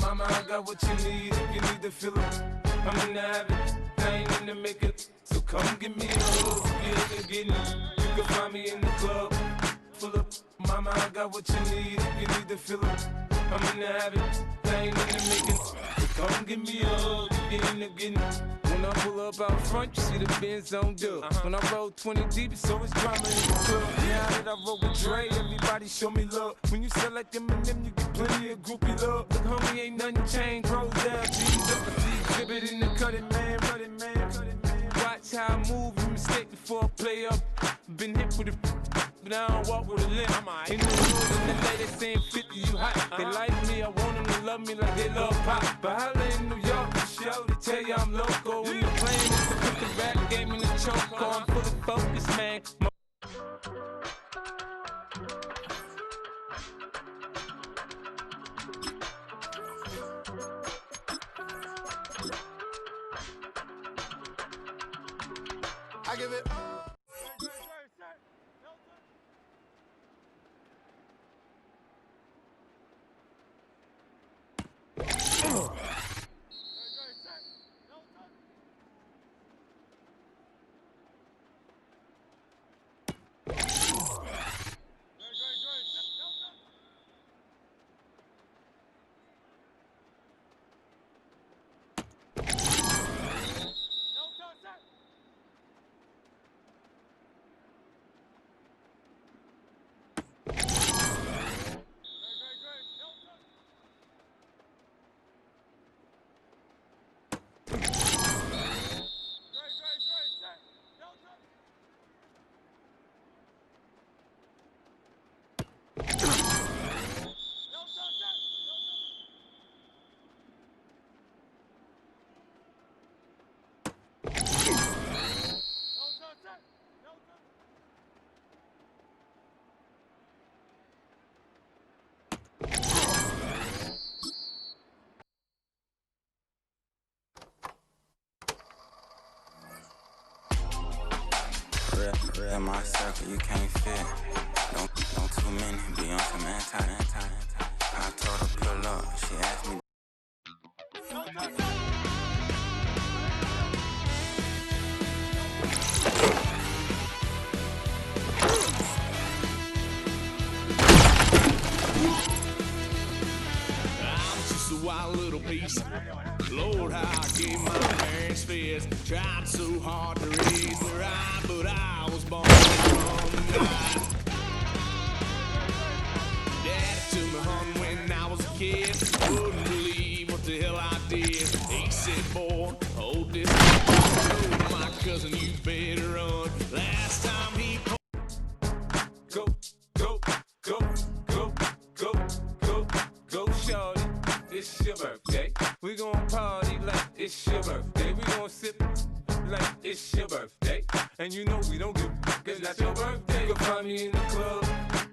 Mama, I got what you need if you need to feel it. I'm in the habit, I ain't in the making. So come give me a hug, get it, get it. You can find me in the club, full up. Mama, I got what you need if you need to feel it. I'm in the habit, I ain't in the making. So come give me a hug, get in the getting. When I pull up out front, you see the Benz on dub. When I roll 20 deep, it's always drama in the club. Now that I roll with Dre, everybody show me love. When you sell like Eminem, you get plenty of groupie love. Look, homie, ain't nothing changed. Roll down, G's up, I see exhibit in the cutting, man. Watch how I move, you mistake before I play up. Been hit with a but I don't walk with a limp. In the hood, in the LA, they saying 50, you hot. They like me, I want them to love me like they love pop. But holla in New York, for show, they tell you I'm loco. When the plane is to put the rap game in the choke. I'm fully focused, man. I give it all. In my circle, you can't fit. Don't too many be on some anti. I told her pull up, she asked me. I'm just a wild little piece. Lord, how I gave my parents fist. Tried so hard to raise me right, but I was born from the night. Daddy took me home when I was a kid. Wouldn't believe what the hell I did. He said, boy, hold this. Told my cousin, you better run. Last time he Go, shorty, it's your birthday. We gon' party like it's your birthday. We gon' sip like it's your birthday. And you know we don't give cause that's your birthday. You can find me in the club,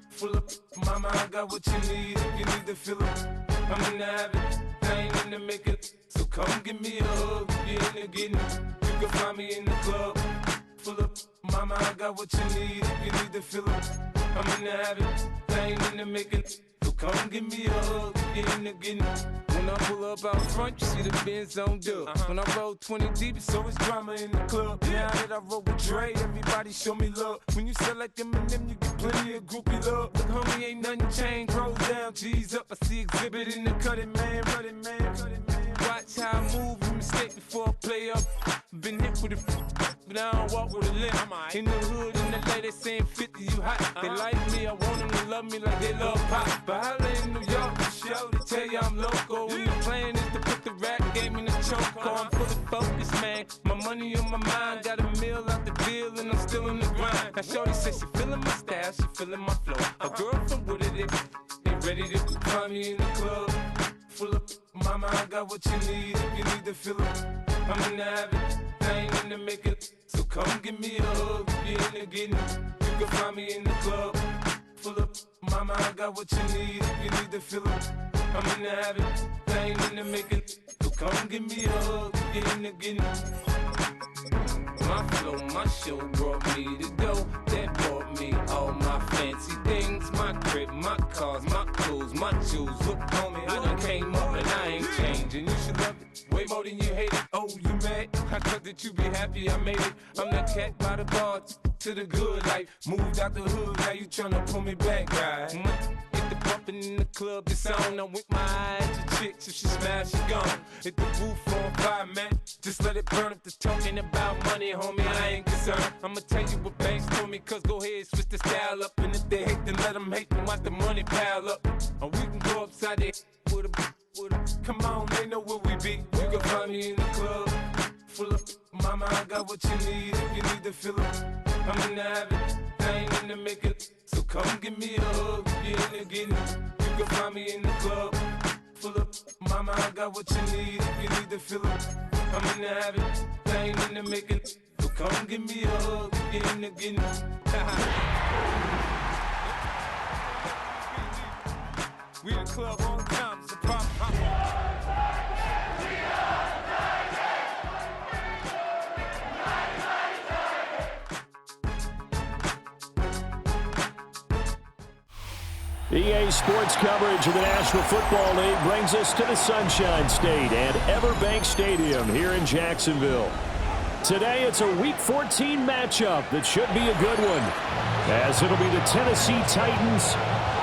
full of mama, I got what you need if you need to feel it. I'm in the habit, I ain't in the making. So come give me a hug, get in the getting. You can find me in the club, full of mama, I got what you need if you need to feel it. I'm in the habit, I ain't in the making. So come give me a hug, get in the getting. When I pull up out front, you see the Benz on dub. When I roll 20 deep, it's always drama in the club. Now that I roll with Dre, everybody show me love. When you sell like Eminem, you get plenty of groupie love. Look, homie, ain't nothing changed. Roll down, G's up, I see exhibit in the cutting, man. Watch how I move, you mistake before I play up. Been hit with a but I don't walk with a limp. In the hood, in the LA, they saying 50, you hot. They like me, I want them to love me like they love pop. But holla in New York, for show, they tell you I'm loco. When the plan is to put the rap game in the choke. I'm fully focused, man. My money on my mind, got a meal out the deal, and I'm still in the grind. Now shorty says she feeling my style, she feeling my flow. A girl from Wooded, they ready to find me in the club. Full of mama, I got what you need if you need to feel it. I'm in the habit, I ain't in the making. So come give me a hug, get in the getting. You can find me in the club, full of mama, I got what you need if you need to feel it. I'm in the habit, I ain't in the making. So come give me a hug, get in the getting. My flow, my show brought me to go. That brought me all my fancy things. My crib, my cars, my clothes, my jewels. Look, homie, I done came up and I ain't more than you hate it. Oh, you mad? I thought that you be happy I made it. I'm that cat by the bar to the good life. Moved out the hood, now you tryna pull me back, right? Get the bumpin' in the club, it's on. I'm with my eyes to chicks, if she smash, she gone. Hit the roof on fire, man. Just let it burn. If the talking about money, homie, I ain't concerned. I'ma tell you what banks told me, cause go ahead, switch the style up. And if they hate, then let them hate, then watch the money pile up. Or we can go upside there with a come on, they know where we be. You can find me in the club, full of mama, I got what you need. If you need to fill up, I'm in the habit, I ain't in the make it. So come give me a hug, get in the getting. You can find me in the club, full of mama, I got what you need. If you need to fill up, I'm in the habit, I ain't in the make it. So come give me a hug, get in the getting. We in the club all the time, it's a problem. EA Sports coverage of the National Football League brings us to the Sunshine State and Everbank Stadium here in Jacksonville. Today, it's a Week 14 matchup that should be a good one, as it'll be the Tennessee Titans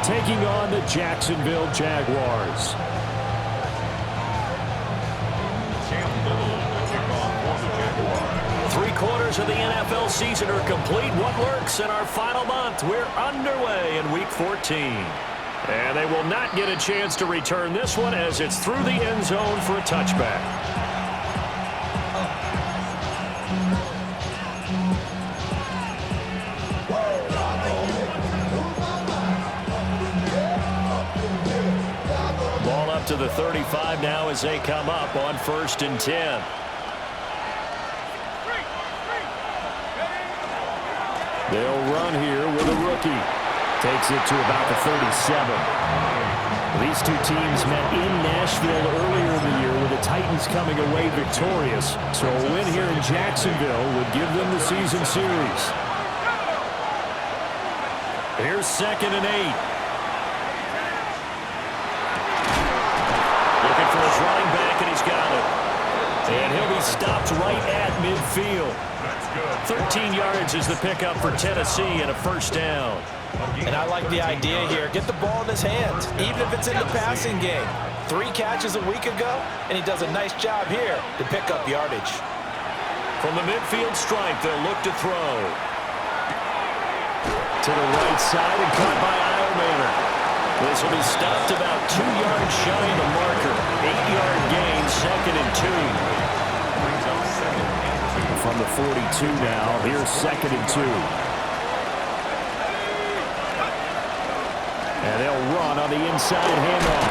taking on the Jacksonville Jaguars. Three-quarters of the NFL season are complete. What works in our final month? We're underway in Week 14. And they will not get a chance to return this one as it's through the end zone for a touchback. Ball up to the 35 now as they come up on 1st and 10. They'll run here with a rookie. Takes it to about the 37. These two teams met in Nashville earlier in the year with the Titans coming away victorious. So a win here in Jacksonville would give them the season series. Here's 2nd and 8. Looking for his running back, and he's got it. And he'll be stopped right at midfield. 13 yards is the pickup for Tennessee and a 1st down. And I like the idea here. Get the ball in his hands, even if it's in the passing game. 3 catches a week ago, and he does a nice job here to pick up yardage. From the midfield stripe, they'll look to throw. To the right side and caught by Eilmaner. This will be stopped about 2 yards shy of the marker. 8-yard gain, 2nd and 2. From the 42 now, here's 2nd and 2. And they'll run on the inside handoff.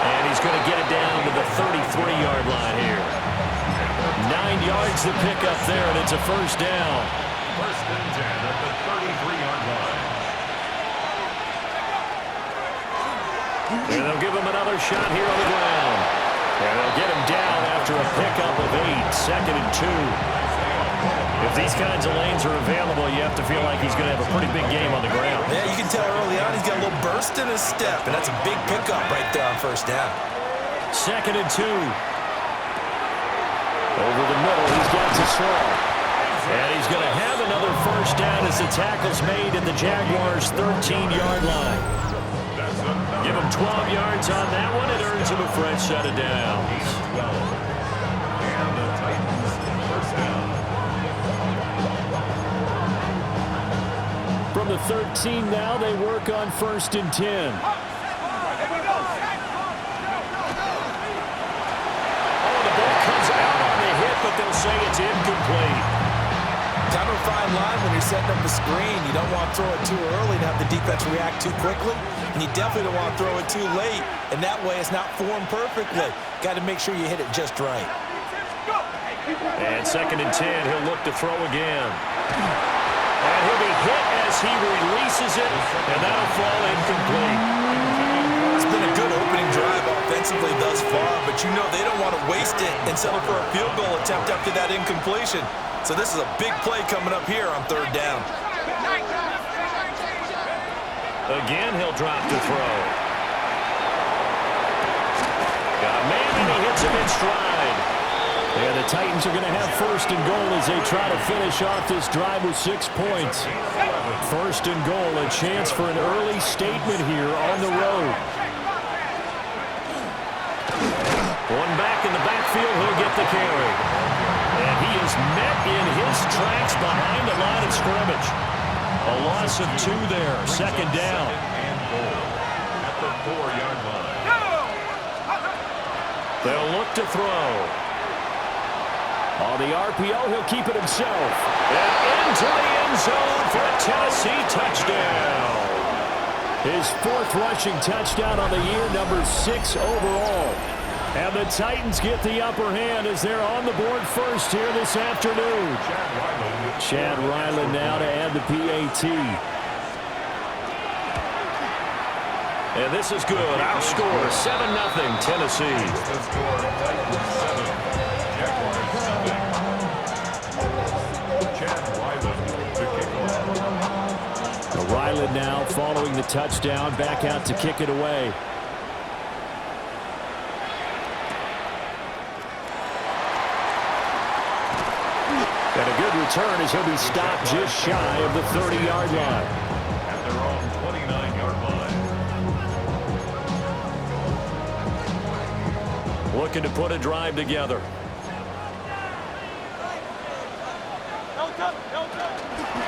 And he's going to get it down to the 33-yard line here. 9 yards to pick up there, and it's a 1st down. 1st and 10 at the 33-yard line. And they'll give him another shot here on the ground. And they'll get him down after a pickup of 8, 2nd and 2. If these kinds of lanes are available, you have to feel like he's going to have a pretty big game on the ground. Yeah, you can tell early on he's got a little burst in his step, and that's a big pickup right there on 1st down. 2nd and 2. Over the middle, he's got to throw. And he's going to have another 1st down as the tackle's made at the Jaguars' 13-yard line. Give him 12 yards on that one. It earns him a fresh set of downs. And the Titans 1st down. From the 13 now, they work on 1st and 10. Oh, the ball comes out on the hit, but they'll say it's incomplete. Kind of a fine line when you're setting up the screen. You don't want to throw it too early to have the defense react too quickly, and you definitely don't want to throw it too late, and that way it's not formed perfectly. Got to make sure you hit it just right. And 2nd and 10, he'll look to throw again. And he'll be hit as he releases it, and that'll fall incomplete. It's been a good opening drive offensively thus far, but you know they don't want to waste it and settle for a field goal attempt after that incompletion. So this is a big play coming up here on 3rd down. Again, he'll drop to throw. Got a man, and he hits him in stride. the Titans are going to have first and goal as they try to finish off this drive with 6 points. First and goal, a chance for an early statement here on the road. One back in the backfield, he'll get the carry. And he is met in his tracks behind the line of scrimmage. A loss of 2 there, second down. And goal at the 4-yard line. They'll look to throw. On the RPO, he'll keep it himself. And into the end zone for a Tennessee touchdown. His 4th rushing touchdown on the year, number 6 overall. And the Titans get the upper hand as they're on the board first here this afternoon. Chad Ryland now to add the PAT. And this is good. Our score, 7-0 Tennessee. The score, Titans 7, Jaguars 7. Chad Ryland to kick off. Ryland now following the touchdown, back out to kick it away. And a good return as he'll be stopped just shy of the 30-yard line. At their own 29-yard line. Looking to put a drive together.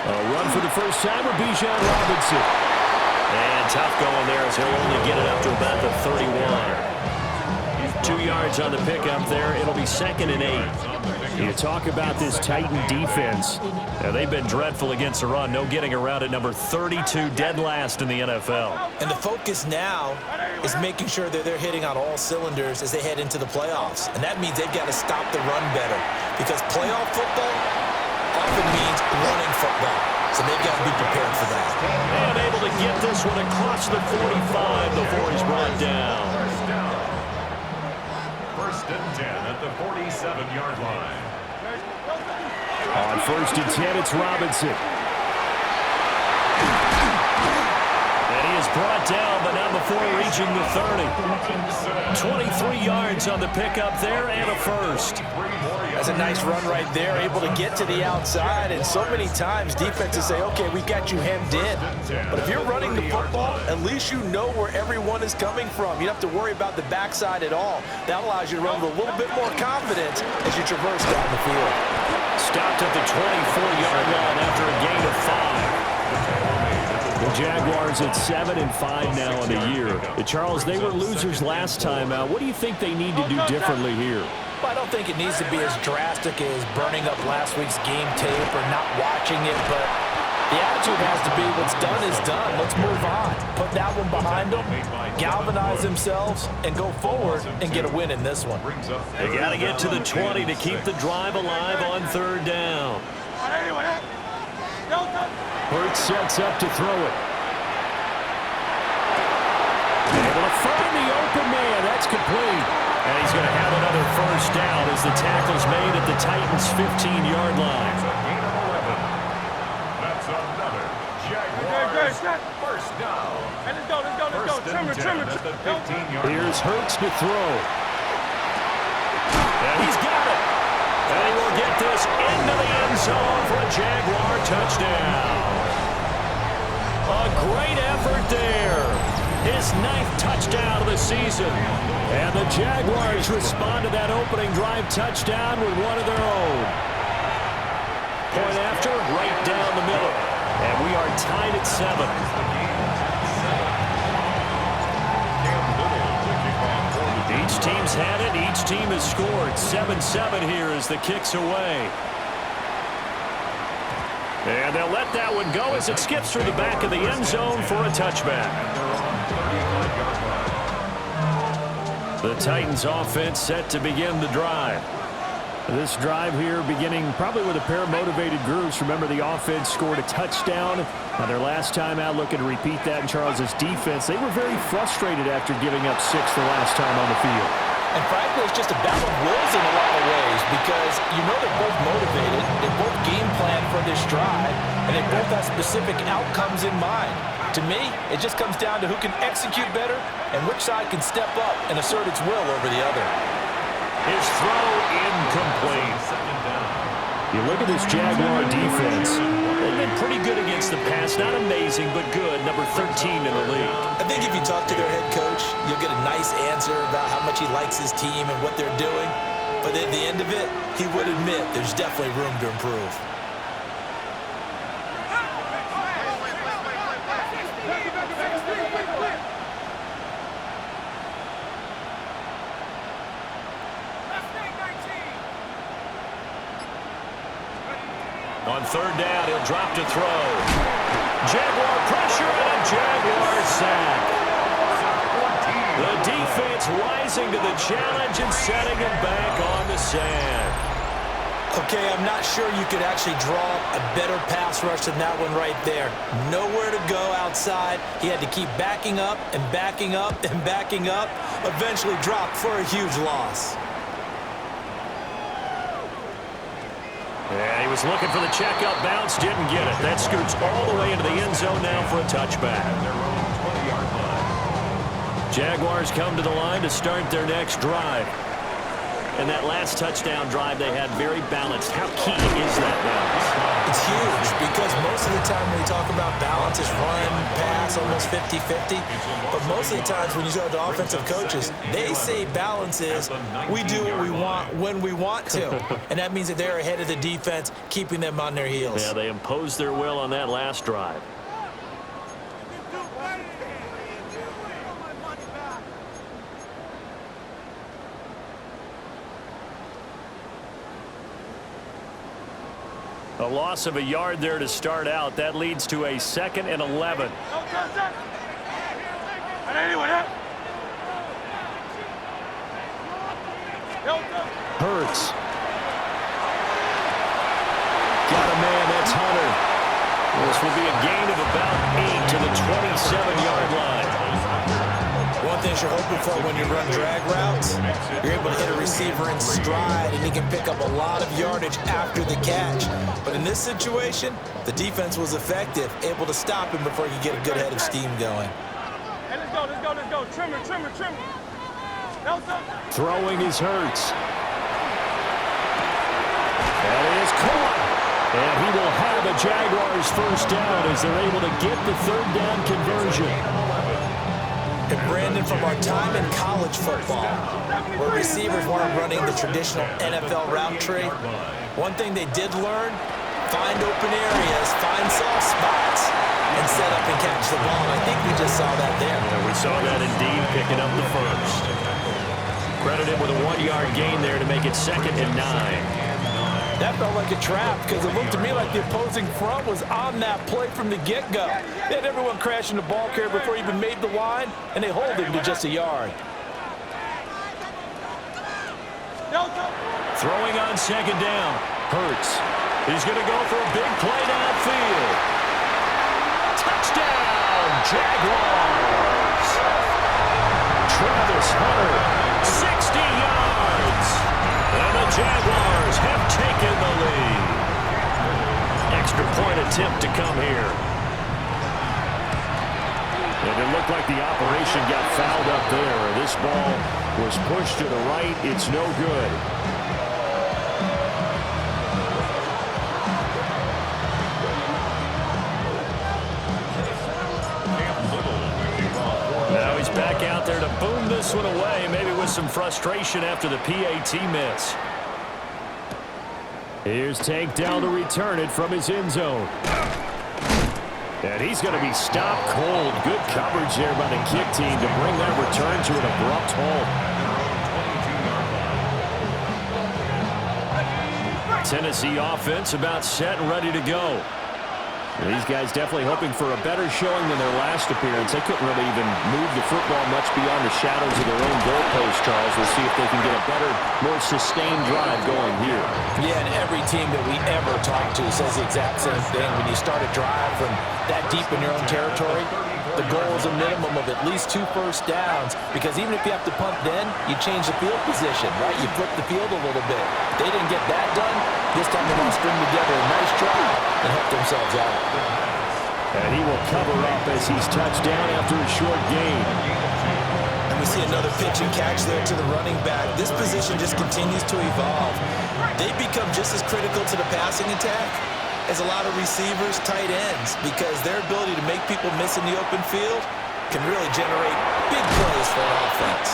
A run for the first time with Bijan Robinson. And tough going there as he'll only get it up to about the 31. 2 yards on the pickup there. It'll be 2nd and 8. You talk about this Titan defense. Now, they've been dreadful against the run. No getting around at number 32, dead last in the NFL. And the focus now is making sure that they're hitting on all cylinders as they head into the playoffs. And that means they've got to stop the run better. Because playoff football often means running football. So they've got to be prepared for that. And able to get this one across the 45 before he's brought down. First and 10 at the 47-yard line. On 1st and 10, it's Robinson. And he is brought down, but not before reaching the 30. 23 yards on the pickup there and a first. That's a nice run right there, able to get to the outside. And so many times defenses say, okay, we've got you hemmed in. But if you're running the football, at least you know where everyone is coming from. You don't have to worry about the backside at all. That allows you to run with a little bit more confidence as you traverse down the field. Stopped at the 24-yard line after a gain of 5. The Jaguars at 7-5 now in the year. Charles, they were losers last time out. What do you think they need to do differently here? Well, I don't think it needs to be as drastic as burning up last week's game tape or not watching it, but the attitude has to be what's done is done. Let's move on. Put that one behind them, galvanize themselves, and go forward and get a win in this one. They got to get to the 20 to keep the drive alive on 3rd down. Hurts sets up to throw it. Able to find the open man. That's complete. And he's going to have another first down as the tackle's made at the Titans' 15-yard line. That's another Jaguars first down. Let's go. Trimmer. Here's Hurts to throw. And he's got it. And he will get this into the end zone for a Jaguar touchdown. A great effort there. His 9th touchdown of the season. And the Jaguars respond to that opening drive touchdown with one of their own. Point after, right down the middle. And we are tied at 7. Each team's had it. Each team has scored. 7-7 here as the kick's away. And they'll let that one go as it skips through the back of the end zone for a touchback. The Titans offense set to begin the drive. This drive here beginning probably with a pair of motivated groups. Remember, the offense scored a touchdown. Now, their last time out, looking to repeat that in Charles's defense. They were very frustrated after giving up 6 the last time on the field. And frankly, it's just a battle of wills in a lot of ways because you know they're both motivated, they both game plan for this drive, and they both have specific outcomes in mind. To me, it just comes down to who can execute better and which side can step up and assert its will over the other. His throw incomplete. You look at this Jaguar defense. They've been pretty good against the pass. Not amazing, but good. Number 13 in the league. I think if you talk to their head coach, you'll get a nice answer about how much he likes his team and what they're doing. But at the end of it, he would admit there's definitely room to improve. On third down, he'll drop to throw. Jaguar pressure and a Jaguar sack. The defense rising to the challenge and setting him back on the sand. Okay, I'm not sure you could actually draw a better pass rush than that one right there. Nowhere to go outside. He had to keep backing up and backing up and backing up. Eventually dropped for a huge loss. Yeah, he was looking for the checkup bounce, didn't get it. That scoots all the way into the end zone now for a touchback. Jaguars come to the line to start their next drive. And that last touchdown drive they had very balanced. How key is that balance? It's huge because most of the time when we talk about balance is run, pass, almost 50-50. But most of the times when you talk to offensive coaches, they say balance is we do what we want when we want to. And that means that they're ahead of the defense, keeping them on their heels. Yeah, they imposed their will on that last drive. A loss of a yard there to start out. That leads to a 2nd and 11. Hurts. Got a man, that's Hunter. This will be a gain of about 8 to the 27-yard line. One thing you're hoping for when you run drag routes, you're able to hit a receiver in stride, and he can pick up a lot of yardage after the catch. But in this situation, the defense was effective, able to stop him before he could get a good head of steam going. Hey, let's go. Trimmer. Throwing is Hurts. That is caught. And he will have a Jaguars first down as they're able to get the third down conversion. And Brandon, from our time in college football, where receivers weren't running the traditional NFL route tree, one thing they did learn, find open areas, find soft spots, and set up and catch the ball. I think we just saw that there. Yeah, we saw that indeed, picking up the first. Credited with a 1-yard gain there to make it 2nd and 9. That felt like a trap because it looked to me like the opposing front was on that play from the get-go. They had everyone crashing the ball carrier before he even made the line, and they hold him to just a yard. Throwing on 2nd down. Hurts. He's going to go for a big play downfield. Touchdown, Jaguars. Travis Hunter, 60 yards. And the Jaguars have taken the lead. Extra point attempt to come here. And it looked like the operation got fouled up there. This ball was pushed to the right. It's no good. Now he's back out there to boom this one away, maybe with some frustration after the PAT miss. Here's Tank down to return it from his end zone. And he's going to be stopped cold. Good coverage there by the kick team to bring that return to an abrupt halt. Tennessee offense about set and ready to go. And these guys definitely hoping for a better showing than their last appearance. They couldn't really even move the football much beyond the shadows of their own goalpost, Charles. We'll see if they can get a better, more sustained drive going here. Yeah, and every team that we ever talk to says the exact same thing. When you start a drive from that deep in your own territory, the goal is a minimum of at least 2 first downs, because even if you have to punt then, you change the field position, right? You flip the field a little bit. They didn't get that done. This time they want to string together a nice drive and help themselves out. And he will cover up as he's touched down after a short gain. And we see another pitch and catch there to the running back. This position just continues to evolve. They become just as critical to the passing attack as a lot of receivers, tight ends, because their ability to make people miss in the open field can really generate big plays for an offense.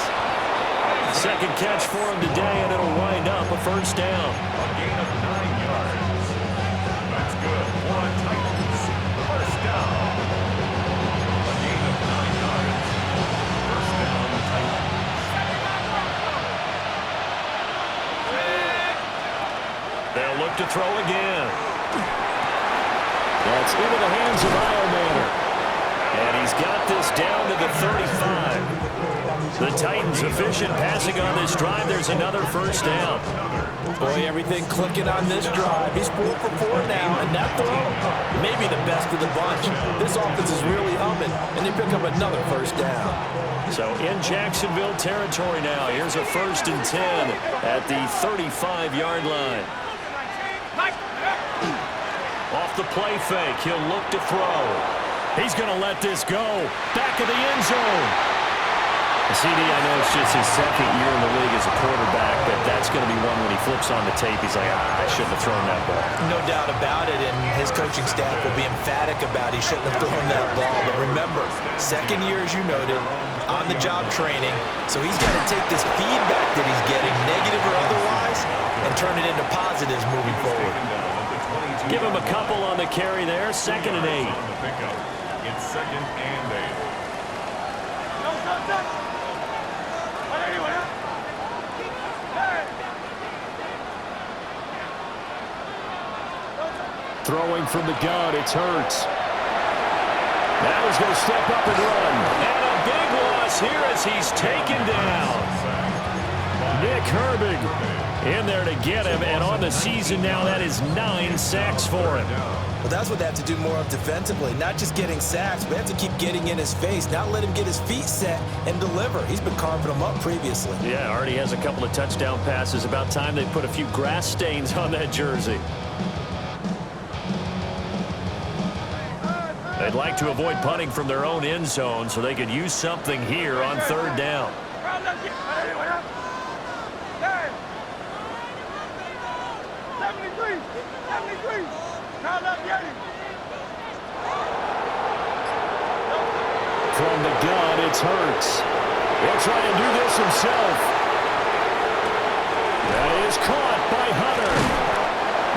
Second catch for him today, and it'll wind up a first down. A gain of 9 yards. That's good. One Titans. First down. A gain of 9 yards. First down, Titans. They'll look to throw again. That's into the hands of Manor. And he's got this down to the 35. The Titans efficient passing on this drive. There's another first down. Boy, everything clicking on this drive. He's 4 for 4 now, and that throw, maybe the best of the bunch. This offense is really humming, and they pick up another first down. So in Jacksonville territory now. Here's a 1st and 10 at the 35-yard line. Off the play fake, he'll look to throw. He's going to let this go. Back of the end zone. CD, I know it's just his second year in the league as a quarterback, but that's going to be one when he flips on the tape. He's like, I shouldn't have thrown that ball. No doubt about it, and his coaching staff will be emphatic about he shouldn't have thrown that ball. But remember, second year, as you noted, on-the-job training, so he's got to take this feedback that he's getting, negative or otherwise, and turn it into positives moving forward. Give him a couple on the carry there, 2nd and 8. It's 2nd and 8. Throwing from the gun, it's Hurts. Now he's going to step up and run. And a big loss here as he's taken down. Nick Herbig in there to get him, and on the season now, that is 9 sacks for him. Well, that's what they have to do more of defensively. Not just getting sacks, but they have to keep getting in his face, not let him get his feet set and deliver. He's been carving them up previously. Yeah, already has a couple of touchdown passes. About time they put a few grass stains on that jersey. They'd like to avoid punting from their own end zone so they could use something here on 3rd down. From the gun, it's Hurts. He'll try and do this himself. That is caught by Hunter.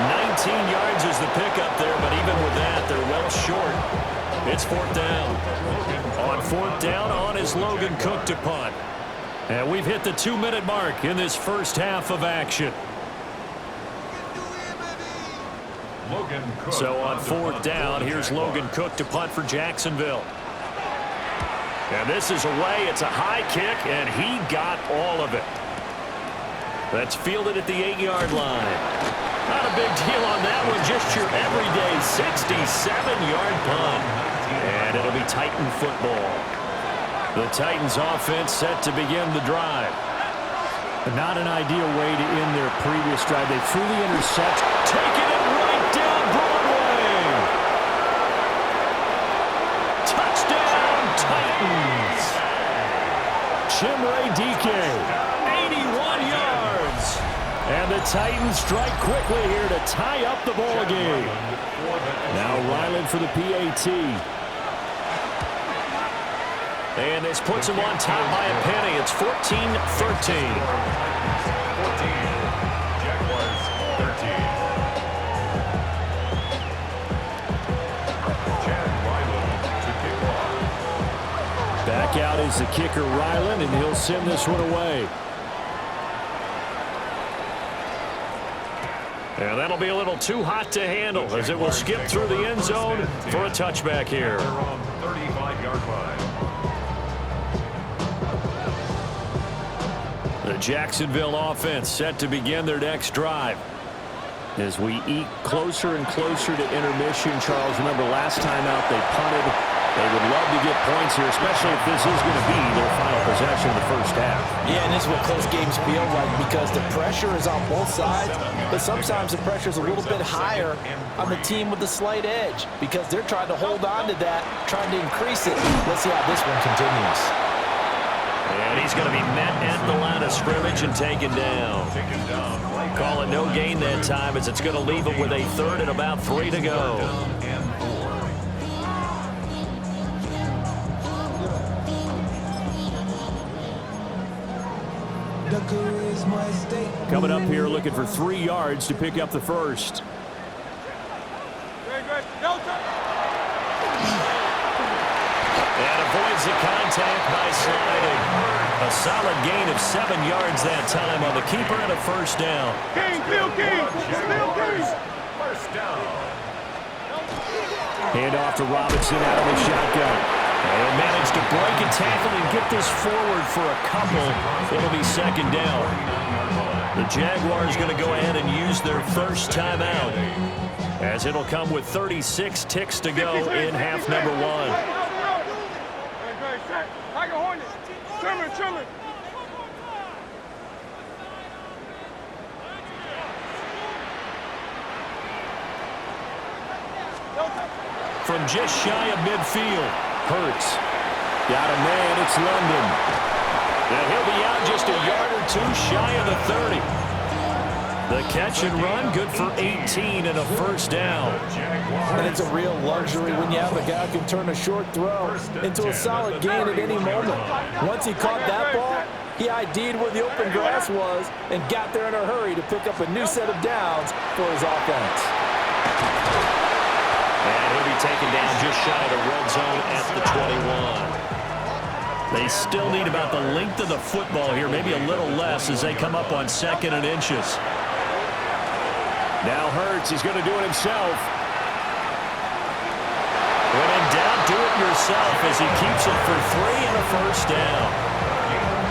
19 yards is the pickup there, but even with that, they're well short. It's 4th down. On 4th down, on is Logan Cook to punt. And we've hit the 2-minute mark in this first half of action. So on 4th down, here's Logan Cook to punt for Jacksonville. And this is away. It's a high kick, and he got all of it. That's fielded at the 8-yard line. Not a big deal on that one. Just your everyday 67-yard punt. And it'll be Titan football. The Titans offense set to begin the drive. Not an ideal way to end their previous drive. They threw the intercept, taking it right down Broadway. Touchdown, Titans. Chimere Dike, 81 yards. And the Titans strike quickly here to tie up the ball game. Now Ryland for the PAT. And this puts him on top by a penny. It's 14-13. 14. Jaguars 13. Chad Ryland to kick off. Back out is the kicker Ryland, and he'll send this one away. And that'll be a little too hot to handle as it will skip through the end zone for a touchback here. They're on 35-yard line. The Jacksonville offense set to begin their next drive. As we eat closer and closer to intermission, Charles, remember last time out they punted. They would love to get points here, especially if this is going to be their final possession of the first half. Yeah, and this is what close games feel like because the pressure is on both sides, but sometimes the pressure is a little bit higher on the team with the slight edge because they're trying to hold on to that, trying to increase it. Let's see how this one continues. And And he's going to be met at the line of scrimmage and taken down. Call it no gain that time as it's going to leave him with a third and about 3 to go. Coming up here looking for 3 yards to pick up the first. And avoids the contact by sliding. A solid gain of 7 yards that time on the keeper and a first down. First down. Hand off to Robinson out of the shotgun. And managed to break a tackle and get this forward for a couple. It'll be second down. The Jaguars going to go ahead and use their first timeout, as it'll come with 36 ticks to go in half number 1. Trimmer. From just shy of midfield, Hurts. Got a man, it's London. And he'll be out just a yard or 2 shy of the 30. The catch and run, good for 18 and a first down. And it's a real luxury when you have a guy who can turn a short throw into a solid gain at any moment. Once he caught that ball, he ID'd where the open grass was and got there in a hurry to pick up a new set of downs for his offense. And he'll be taken down just shy of the red zone at the 21. They still need about the length of the football here, maybe a little less as they come up on 2nd and inches. Now Hurts, he's going to do it himself. When in doubt, do it yourself as he keeps it for 3 and a first down.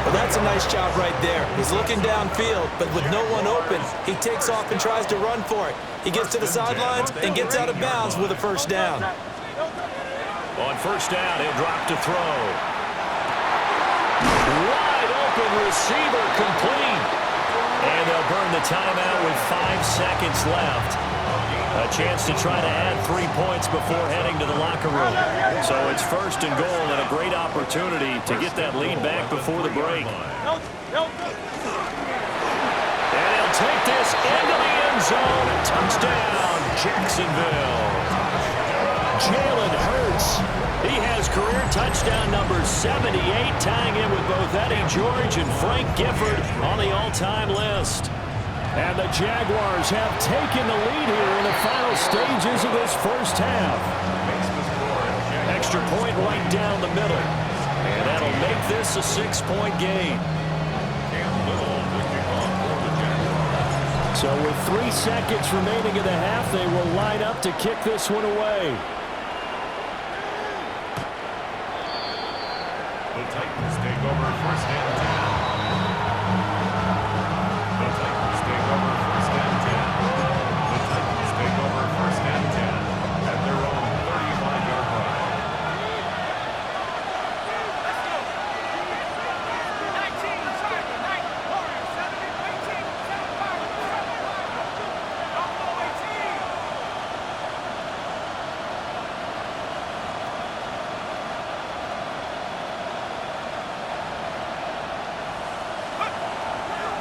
Well, that's a nice job right there. He's looking downfield, but with no one open, he takes off and tries to run for it. He gets to the sidelines and gets out of bounds with a first down. On first down, he'll drop to throw. Wide open receiver complete. And they'll burn the timeout with 5 seconds left. A chance to try to add 3 points before heading to the locker room. So it's first and goal and a great opportunity to get that lead back before the break. And he'll take this into the end zone. Touchdown, Jacksonville. Jalen Hurts. He has career touchdown number 78, tying in with both Eddie George and Frank Gifford on the all-time list. And the Jaguars have taken the lead here in the final stages of this first half. Extra point right down the middle. And that'll make this a 6-point game. So with 3 seconds remaining in the half, they will line up to kick this one away. The Titans take over first and 10. The Titans take over first and 10. The Titans take over first and 10 at their own 35-yard line.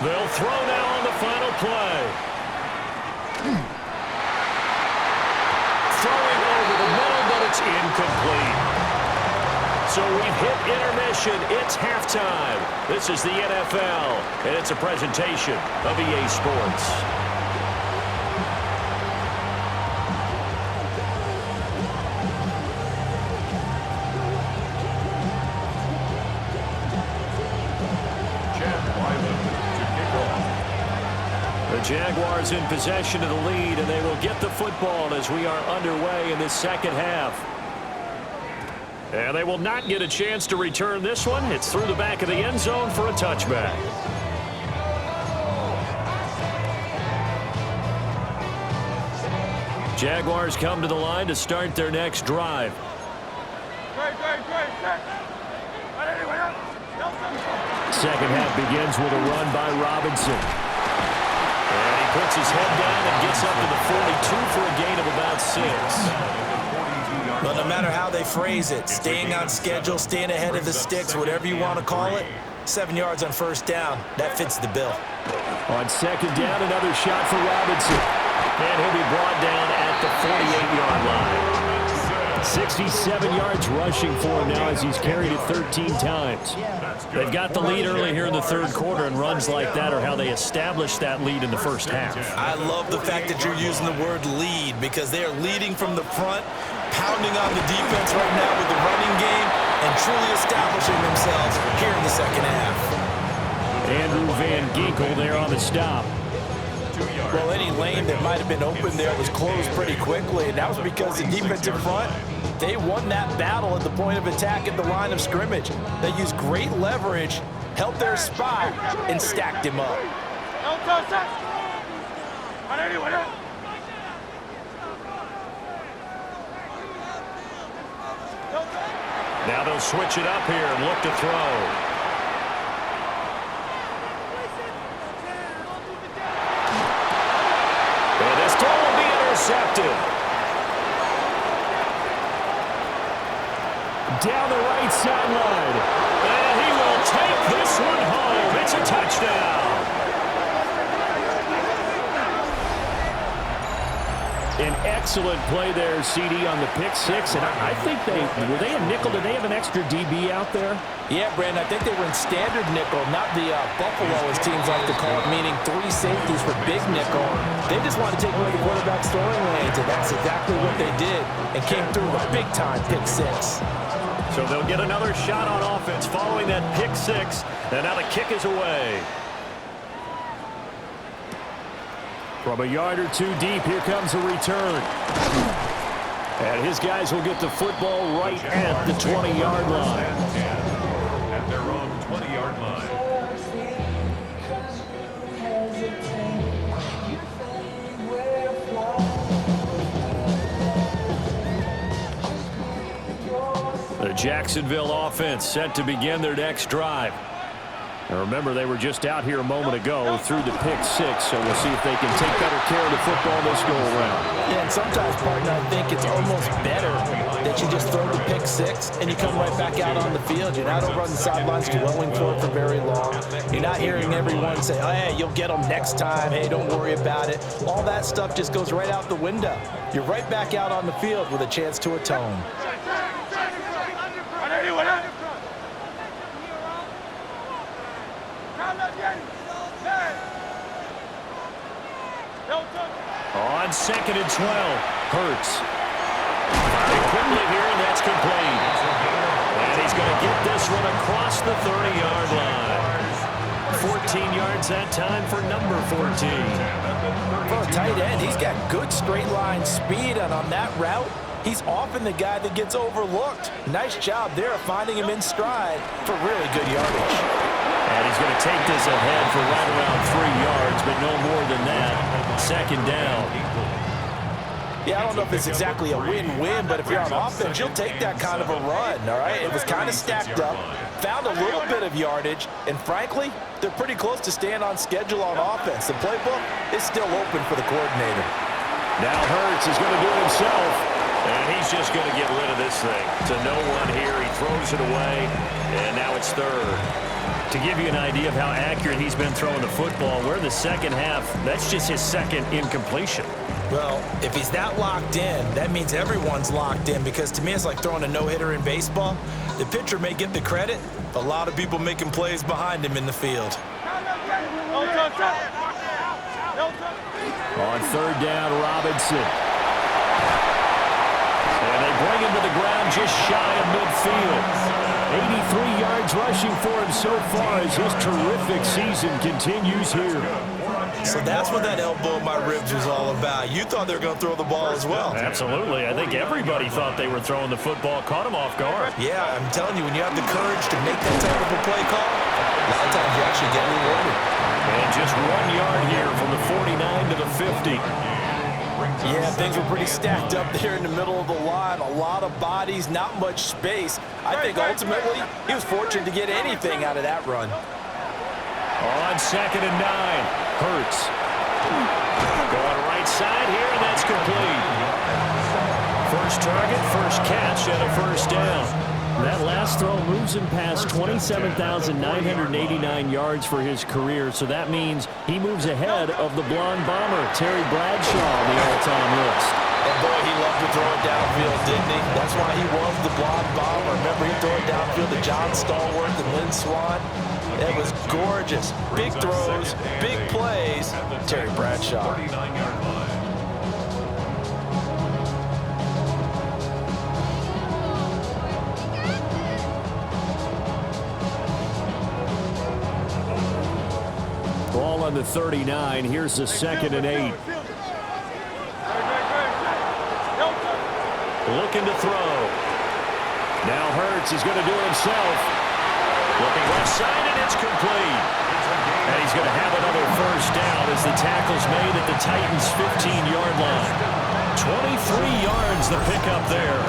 They'll throw now on the final play. Throwing over the middle, but it's incomplete. So we've hit intermission. It's halftime. This is the NFL, and it's a presentation of EA Sports. The Jaguars in possession of the lead, and they will get the football as we are underway in this second half. And they will not get a chance to return this one. It's through the back of the end zone for a touchback. Jaguars come to the line to start their next drive. Second half begins with a run by Robinson. And he puts his head down and gets up to the 42 for a gain of about 6. But no matter how they phrase it, staying on schedule, staying ahead of the sticks, whatever you want to call it, 7 yards on first down. That fits the bill. On second down, another shot for Robinson. And he'll be brought down at the 48-yard line. 67 yards rushing for him now as he's carried it 13 times. They've got the lead early here in the third quarter, and runs like that are how they established that lead in the first half. I love the fact that you're using the word lead because they are leading from the front, pounding on the defense right now with the running game, and truly establishing themselves here in the second half. Andrew Van Ginkel there on the stop. Well, any lane that might have been open there was closed pretty quickly, and that was because the defensive front, they won that battle at the point of attack at the line of scrimmage. They used great leverage, held their spot, and stacked him up. Now they'll switch it up here and look to throw. And this ball will be intercepted. Down the right sideline. And he will take this one home. It's a touchdown. An excellent play there, CD, on the pick six. And I think were they a nickel? Did they have an extra DB out there? Yeah, Brandon, I think they were in standard nickel, not the Buffalo, as teams like to call it, meaning 3 safeties for big nickel. They just wanted to take away the quarterback's throwing lanes, and that's exactly what they did, and came through with a big-time pick six. So they'll get another shot on offense following that pick six, and now the kick is away. From a yard or two deep, here comes a return. And his guys will get the football right at the 20-yard line. At their own 20-yard line. The Jacksonville offense set to begin their next drive. Now remember, they were just out here a moment ago through the pick six, so we'll see if they can take better care of the football this go-around. Yeah, and sometimes, partner, I think it's almost better that you just throw the pick six and you come right back out on the field. You're not over on the sidelines dwelling for it for very long. You're not hearing everyone say, oh, hey, you'll get them next time. Hey, don't worry about it. All that stuff just goes right out the window. You're right back out on the field with a chance to atone. On second and 12, Hurts. Firing quickly here, and that's complete. And he's going to get this one across the 30-yard line. 14 yards that time for number 14. For a tight end, he's got good straight line speed, and on that route, he's often the guy that gets overlooked. Nice job there of finding him in stride for really good yardage. And he's going to take this ahead for right around 3 yards, but no more than that. Second down. Yeah, I don't know if it's exactly a win-win, but if you're on offense, you'll take that kind of a run, all right? It was kind of stacked up, found a little bit of yardage, and frankly, they're pretty close to staying on schedule on offense. The playbook is still open for the coordinator. Now Hurts is going to do it himself, and he's just going to get rid of this thing. To no one here, he throws it away, and now it's third. To give you an idea of how accurate he's been throwing the football, we're in the second half. That's just his second incompletion. Well, if he's that locked in, that means everyone's locked in, because to me it's like throwing a no-hitter in baseball. The pitcher may get the credit, a lot of people making plays behind him in the field. On third down, Robinson. And they bring him to the ground just shy of midfield. 83 yards rushing for him so far as his terrific season continues here. So that's what that elbow in my ribs was all about. You thought they were going to throw the ball as well. Absolutely. I think everybody thought they were throwing the football, caught him off guard. Yeah, I'm telling you, when you have the courage to make that type of a play call, a lot of times you actually get rewarded. And just 1 yard here from the 49 to the 50. Yeah, things were pretty stacked up there in the middle of the line. A lot of bodies, not much space. I think ultimately he was fortunate to get anything out of that run. On second and 9, Hurts. Going right side here, and that's complete. First target, first catch, and a first down. That last throw moves him past 27,989 yards for his career, so that means he moves ahead of the blonde bomber, Terry Bradshaw, on the all-time list. And boy, he loved to throw it downfield, didn't he? That's why he was the blonde bomber. Remember, he threw it downfield to John Stallworth and Lynn Swann. It was gorgeous. Big throws, big plays. Terry Bradshaw. 39-yard line. Ball on the 39. Here's the 2nd and 8. Looking to throw. Now Hurts is going to do it himself. Looking left side, and it's complete. And he's going to have another first down as the tackle's made at the Titans' 15-yard line. 23 yards the pickup there.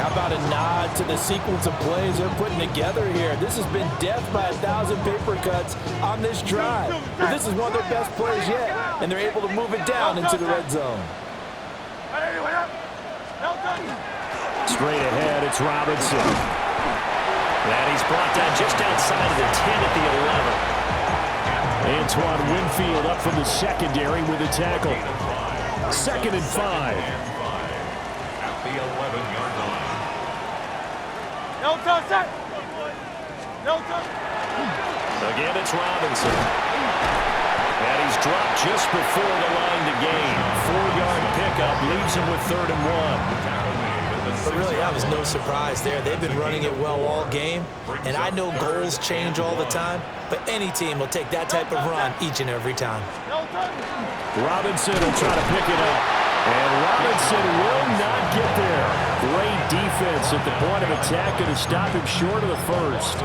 How about a nod to the sequence of plays they're putting together here? This has been death by 1,000 paper cuts on this drive. But this is one of their best plays yet, and they're able to move it down into the red zone. Straight ahead, it's Robinson. And he's brought down just outside of the 10 at the 11. Antoine Winfield up from the secondary with a tackle. 2nd and 5. At the 11-yard line. Again, it's Robinson. And he's dropped just before the line to gain. 4-yard pickup leaves him with 3rd and 1. But really, that was no surprise there. They've been running it well all game, and I know goals change all the time, but any team will take that type of run each and every time. Robinson will try to pick it up, and Robinson will not get there. Great defense at the point of attack to stop him short of the first.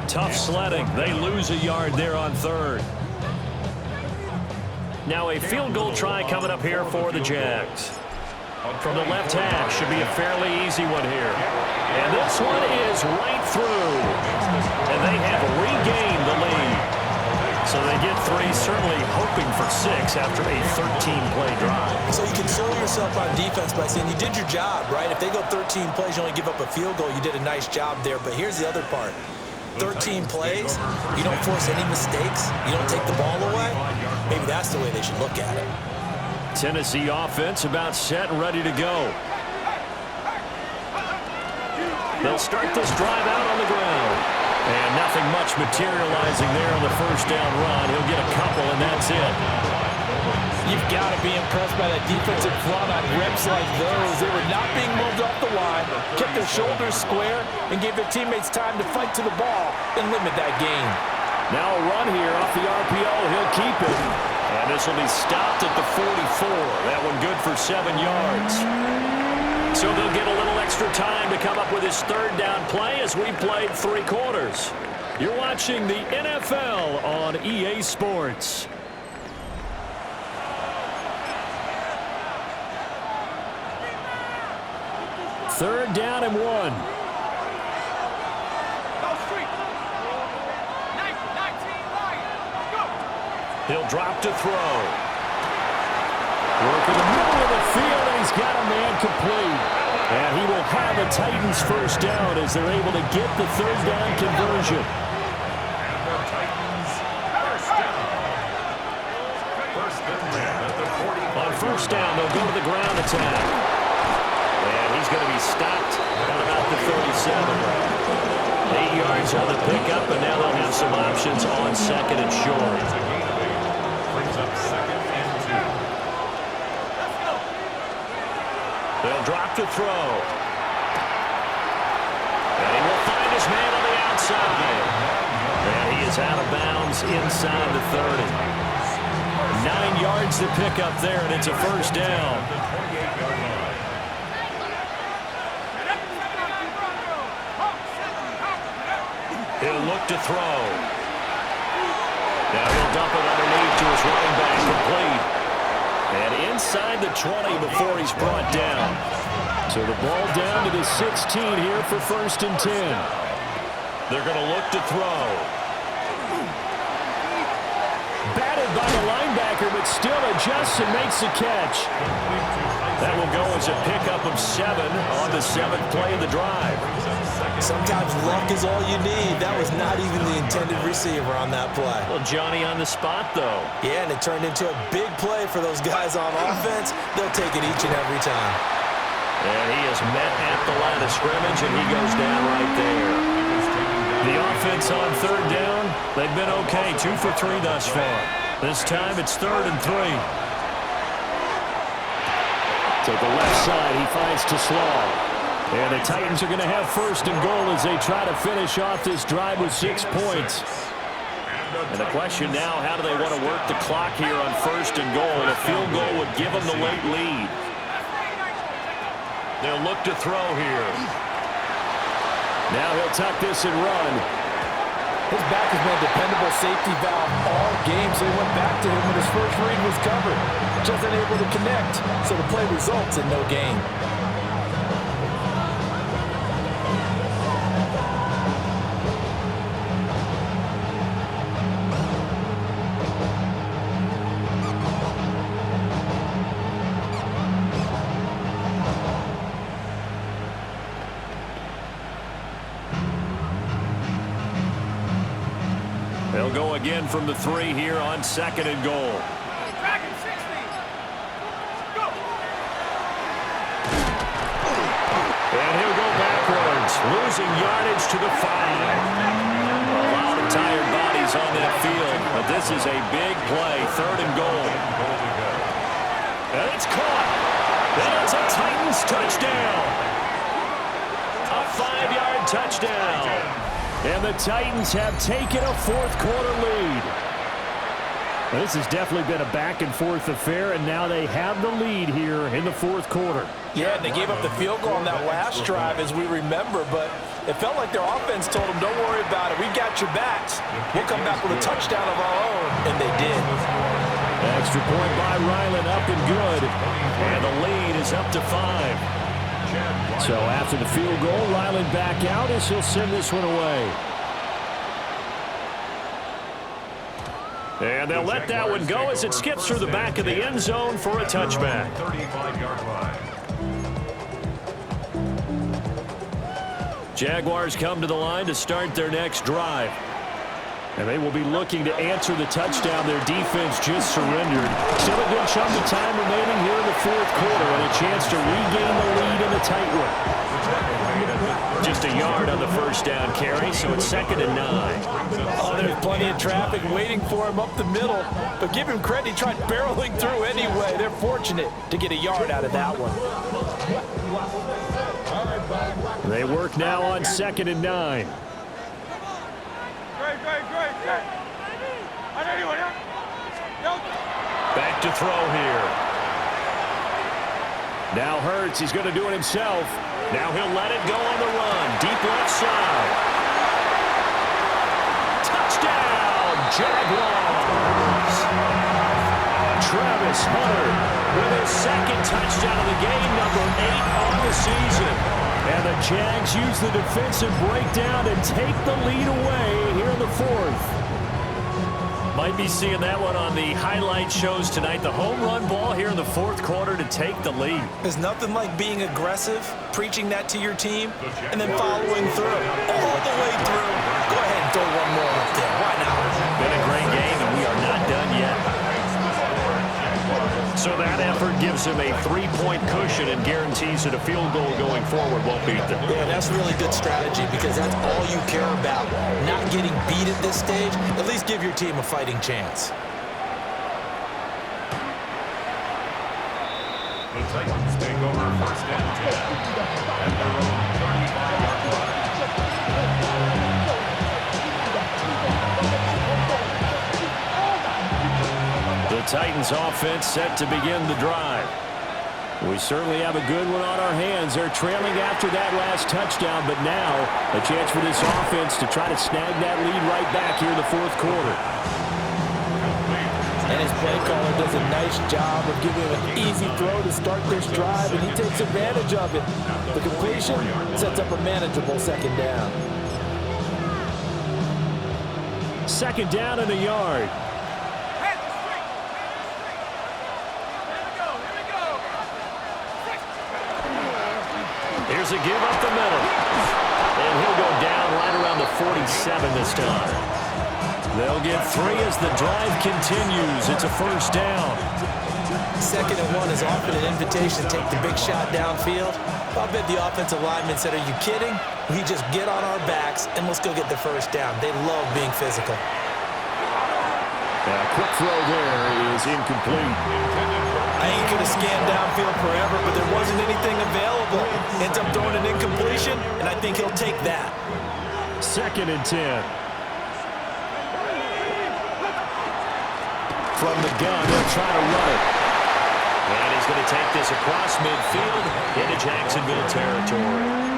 Tough sledding. They lose a yard there on 3rd. Now a field goal try coming up here for the Jags. From the left hash, should be a fairly easy one here. And this one is right through. And they have regained the lead. So they get 3, certainly hoping for 6 after a 13-play drive. So you console yourself on defense by saying you did your job, right? If they go 13 plays, you only give up a field goal, you did a nice job there. But here's the other part. 13 plays, you don't force any mistakes, you don't take the ball away. Maybe that's the way they should look at it. Tennessee offense about set and ready to go. They'll start this drive out on the ground. And nothing much materializing there on the first down run. He'll get a couple, and that's it. You've got to be impressed by that defensive front on reps like those. They were not being moved off the line, kept their shoulders square, and gave their teammates time to fight to the ball and limit that gain. Now a run here off the RPO. He'll keep it. And this will be stopped at the 44. That one good for 7 yards. So they'll get a little extra time to come up with his 3rd down play as we played 3 quarters. You're watching the NFL on EA Sports. Third down and 1. He'll drop to throw. Work in the middle of the field, and he's got a man complete. And he will have a Titans first down as they're able to get the 3rd down conversion. And the Titans first down. First and 10 at the 40. On first down, they'll go to the ground attack. And he's going to be stopped at about the 37. 8 yards on the pickup, and now they'll have some options on 2nd and short. Brings up 2nd and 2. They'll drop to throw. And he will find his man on the outside. And he is out of bounds inside the 30. 9 yards to pick up there, and it's a first down. He'll look to throw. Now he'll dump it underneath to his running back, complete. And inside the 20 before he's brought down. So the ball down to the 16 here for 1st and 10. They're going to look to throw. Batted by the linebacker, but still adjusts and makes the catch. That will go as a pickup of 7 on the 7th play of the drive. Sometimes luck is all you need. That was not even the intended receiver on that play. Well, Johnny on the spot, though. Yeah, and it turned into a big play for those guys on offense. They'll take it each and every time. And he is met at the line of scrimmage, and he goes down right there. The offense on 3rd down, they've been okay, 2 for 3 thus far. This time it's 3rd and 3. To the left side, he finds Slaw. And the Titans are going to have 1st and goal as they try to finish off this drive with 6 points. And the question now, how do they want to work the clock here on 1st and goal? A field goal would give them the late lead. They'll look to throw here. Now he'll tuck this and run. His back has been a dependable safety valve all game, so he went back to him when his first read was covered. Just unable to connect, so the play results in no gain. They'll go again from the 3 here on 2nd and goal. And he'll go backwards, losing yardage to the 5. A lot of tired bodies on that field, but this is a big play, 3rd and goal. And it's caught. And it's a Titans touchdown. A 5-yard touchdown. And the Titans have taken a 4th quarter lead. This has definitely been a back-and-forth affair, and now they have the lead here in the 4th quarter. Yeah, and they gave up the field goal on that last drive, as we remember, but it felt like their offense told them, don't worry about it. We got your backs. We'll come back with a touchdown of our own, and they did. Extra point by Ryland, up and good. And the lead is up to 5. So after the field goal, Ryland back out as he'll send this one away. And they'll let that one go as it skips through the back of the end zone for a touchback. 35-yard line. Jaguars come to the line to start their next drive. And they will be looking to answer the touchdown their defense just surrendered. Still a good chunk of time remaining here in the 4th quarter and a chance to regain the lead in a tight one. Just a yard on the 1st down carry, so it's 2nd and 9. Oh, there's plenty of traffic waiting for him up the middle. But give him credit, he tried barreling through anyway. They're fortunate to get a yard out of that one. They work now on 2nd and 9. Back to throw here. Now Hurts, he's going to do it himself. Now he'll let it go on the run. Deep left side. Touchdown, Jaguars. Travis Hunter with his 2nd touchdown of the game, number 8 on the season. And the Jags use the defensive breakdown and take the lead away here in the 4th. Might be seeing that one on the highlight shows tonight. The home run ball here in the 4th quarter to take the lead. There's nothing like being aggressive, preaching that to your team, and then following through. All the way through. Go ahead and throw one more up there. Why not? Been a great game, and we are not done yet. So that effort gives him a 3-point cushion and guarantees that a field goal going forward won't beat them. Yeah, that's really good strategy because that's all you care about. Not getting beat at this stage. At least give your team a fighting chance. The Titans take over 1st and 10 at their own 35-yard line. The Titans offense set to begin the drive. We certainly have a good one on our hands. They're trailing after that last touchdown, but now a chance for this offense to try to snag that lead right back here in the 4th quarter. And his play caller does a nice job of giving him an easy throw to start this drive, and he takes advantage of it. The completion sets up a manageable 2nd down. 2nd down and a yard. a give up the middle. And he'll go down right around the 47 this time. They'll get 3 as the drive continues. It's a first down. 2nd and 1 is often an invitation to take the big shot downfield. I bet the offensive lineman said, are you kidding? We just get on our backs and let's go get the first down. They love being physical. Quick throw there is incomplete. I ain't going to scan downfield forever, but there wasn't anything available. Ends up throwing an incompletion, and I think he'll take that. 2nd and 10. From the gun, they'll try to run it. And he's going to take this across midfield into Jacksonville territory.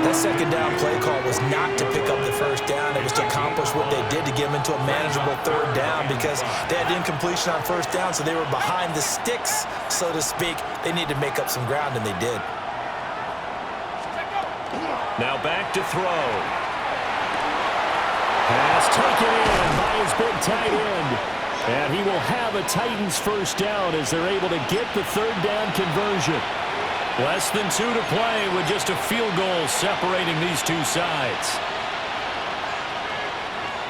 That 2nd down play call was not to pick up the first down. It was to accomplish what they did to get them into a manageable 3rd down because they had incompletion on 1st down, so they were behind the sticks, so to speak. They needed to make up some ground, and they did. Now back to throw. Pass taken in by his big tight end. And he will have a Titans first down as they're able to get the 3rd down conversion. Less than 2 to play with just a field goal separating these two sides.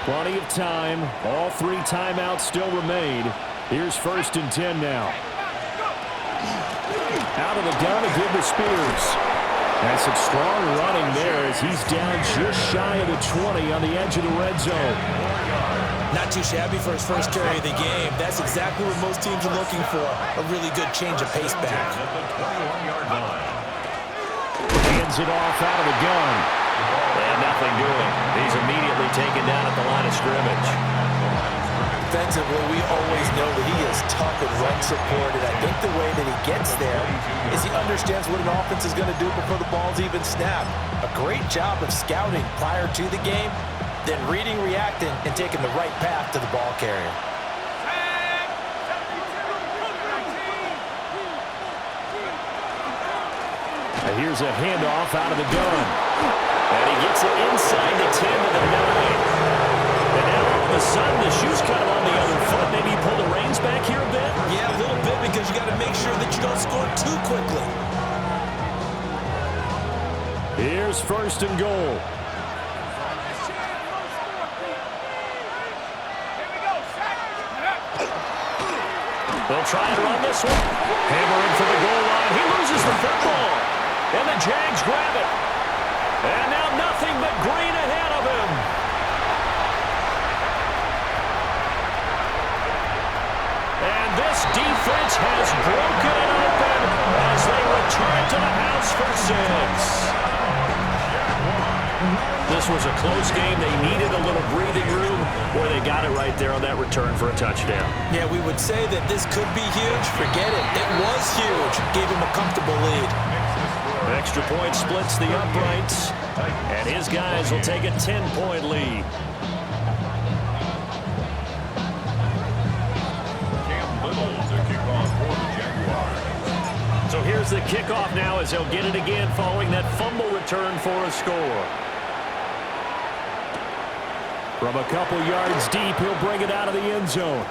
Plenty of time. All 3 timeouts still remain. Here's 1st and 10 now. Out of the gun to give to Spears. And some strong running there as he's down just shy of the 20 on the edge of the red zone. Not too shabby for his first carry of the game. That's exactly what most teams are looking for, a really good change of pace back. Hands it off out of the gun. And nothing doing. He's immediately taken down at the line of scrimmage. Defensively, we always know that he is tough and run support, and I think the way that he gets there is he understands what an offense is going to do before the ball's even snapped. A great job of scouting prior to the game, then reading, reacting, and taking the right path to the ball carrier. And here's a handoff out of the gun. And he gets it inside the 10 to the 9. And now all of a sudden the shoe's kind of on the other foot. Maybe you pull the reins back here a bit? Yeah, a little bit because you got to make sure that you don't score too quickly. Here's 1st and goal. They'll try and run this one. Hammering for the goal line. He loses the football. And the Jags grab it. And now nothing but green ahead of him. And this defense has broken it open as they return to the house for 6. This was a close game. They needed a little breathing room where they got it right there on that return for a touchdown. Yeah, we would say that this could be huge. Forget it. It was huge. Gave him a comfortable lead. Extra point splits the uprights, and his guys will take a 10-point lead. So here's the kickoff now as he'll get it again following that fumble return for a score. From a couple yards deep, he'll bring it out of the end zone.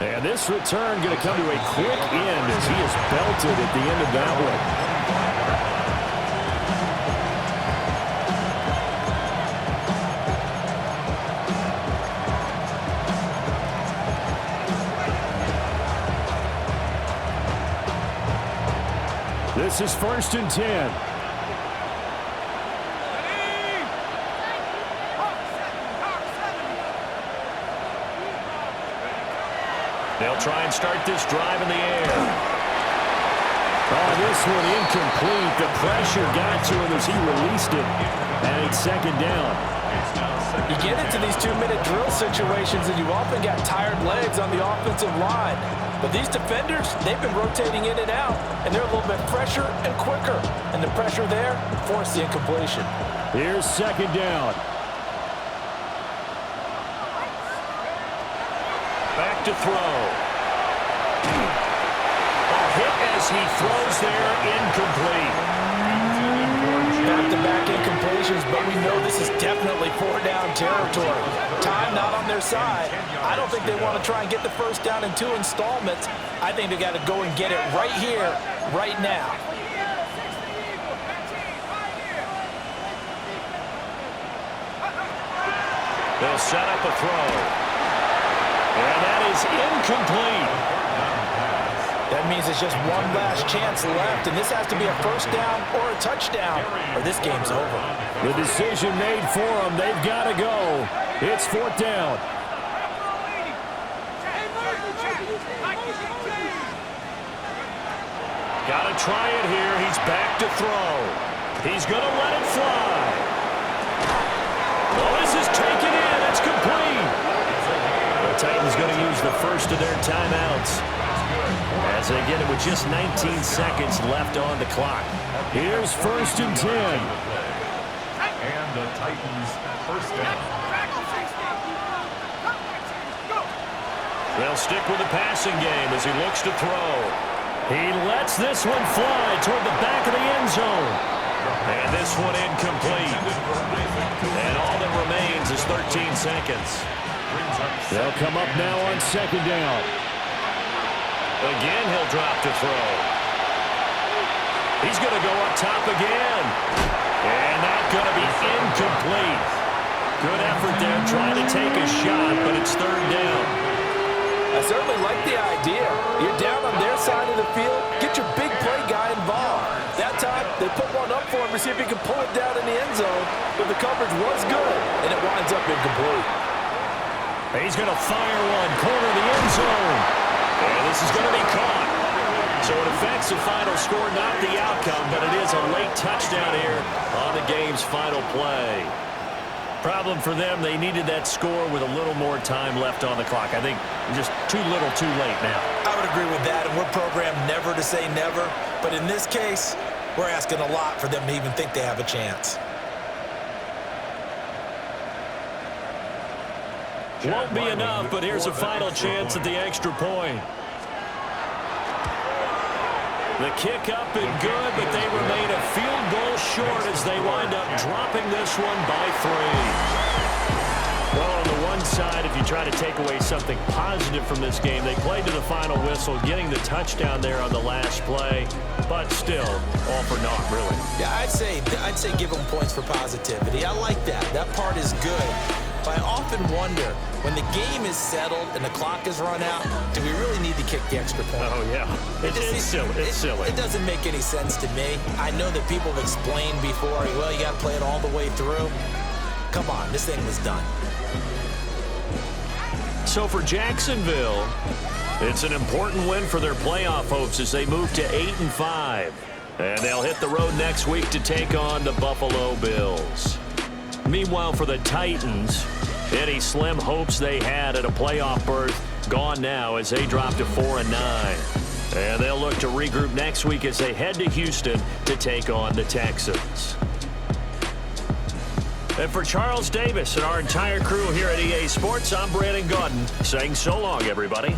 And this return going to come to a quick end as he is belted at the end of that one. This is 1st and 10. They'll try and start this drive in the air. Oh, this one incomplete. The pressure got to him as he released it. And it's 2nd down. You get into these 2-minute drill situations and you've often got tired legs on the offensive line. But these defenders, they've been rotating in and out, and they're a little bit fresher and quicker. And the pressure there forced the incompletion. Here's 2nd down. Back to throw. A hit as he throws there, incomplete. Back-to-back incompletions, but we know this is definitely 4-down territory. Time not on their side. I don't think they want to try and get the first down in 2 installments. I think they got to go and get it right here, right now. They'll set up a throw. And that is incomplete. That means it's just one last chance left, and this has to be a first down or a touchdown, or this game's over. The decision made for them. They've got to go. It's fourth down. Got to try it here. He's back to throw. He's going to let it fly. Oh, this is taken in. It's complete. The Titans going to use the first of their timeouts as they get it with just 19 seconds left on the clock. Here's first and 10. And the Titans first down. They'll stick with the passing game as he looks to throw. He lets this one fly toward the back of the end zone. And this one incomplete. And all that remains is 13 seconds. They'll come up now on second down. Again, he'll drop to throw. He's going to go up top again. And that's going to be incomplete. Good effort there trying to take a shot, but it's third down. I certainly like the idea. You're down on their side of the field. Get your big play guy involved. That time, they put one up for him to see if he can pull it down in the end zone. But the coverage was good, and it winds up incomplete. He's going to fire one, corner of the end zone. And this is going to be caught. So it affects the final score, not the outcome, but it is a late touchdown here on the game's final play. Problem for them, they needed that score with a little more time left on the clock. I think just too little, too late now. I would agree with that, and we're programmed never to say never. But in this case, we're asking a lot for them to even think they have a chance. Won't be enough, but here's a final chance at the extra point. The kick up and good, but they remain a field goal short as they wind up dropping this one by 3. Well, on the one side, if you try to take away something positive from this game, they played to the final whistle, getting the touchdown there on the last play, but still, all for naught, really. Yeah, I'd say give them points for positivity. I like that. That part is good. But I often wonder, when the game is settled and the clock is run out, do we really need to kick the extra point? Oh, yeah. It's silly. It's silly. It doesn't make any sense to me. I know that people have explained before, well, you got to play it all the way through. Come on, this thing was done. So for Jacksonville, it's an important win for their playoff hopes as they move to 8-5. And they'll hit the road next week to take on the Buffalo Bills. Meanwhile, for the Titans, any slim hopes they had at a playoff berth gone now as they drop to 4-9. And they'll look to regroup next week as they head to Houston to take on the Texans. And for Charles Davis and our entire crew here at EA Sports, I'm Brandon Gaudin saying so long, everybody.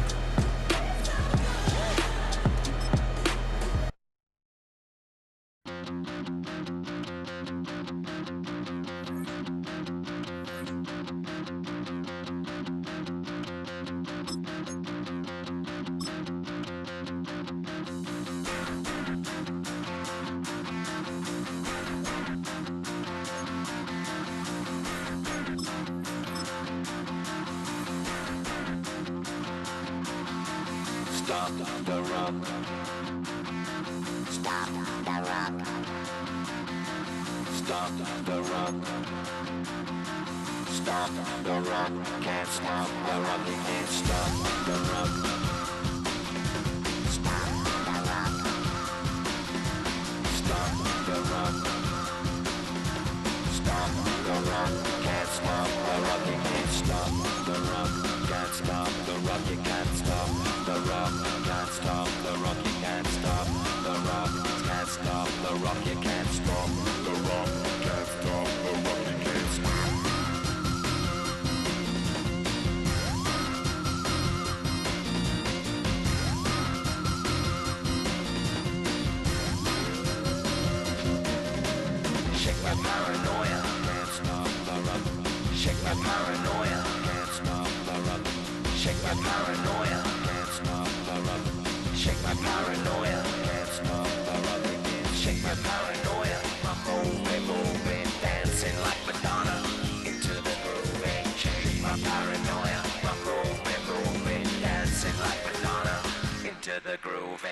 Stop the run. Stop the run. Stop the run. Stop the run. Can't stop the run. You can't stop the run. Stop the run. Stop the run. Stop the run. Can't stop the run. You can't stop the run. Can't stop the run. You can't stop the run. Can't stop the run. You can't stop the run. Can't stop the run. You can't stop the run. Can't stop the run. You can't stop. Shake my paranoia. Can't stop the run. Shake my paranoia. Can't stop the run. Shake my paranoia. Can't stop the run. Shake my paranoia. Can't stop the run. Shake my paranoia. I'm moving, dancing like Madonna into the groove. Shake the groove.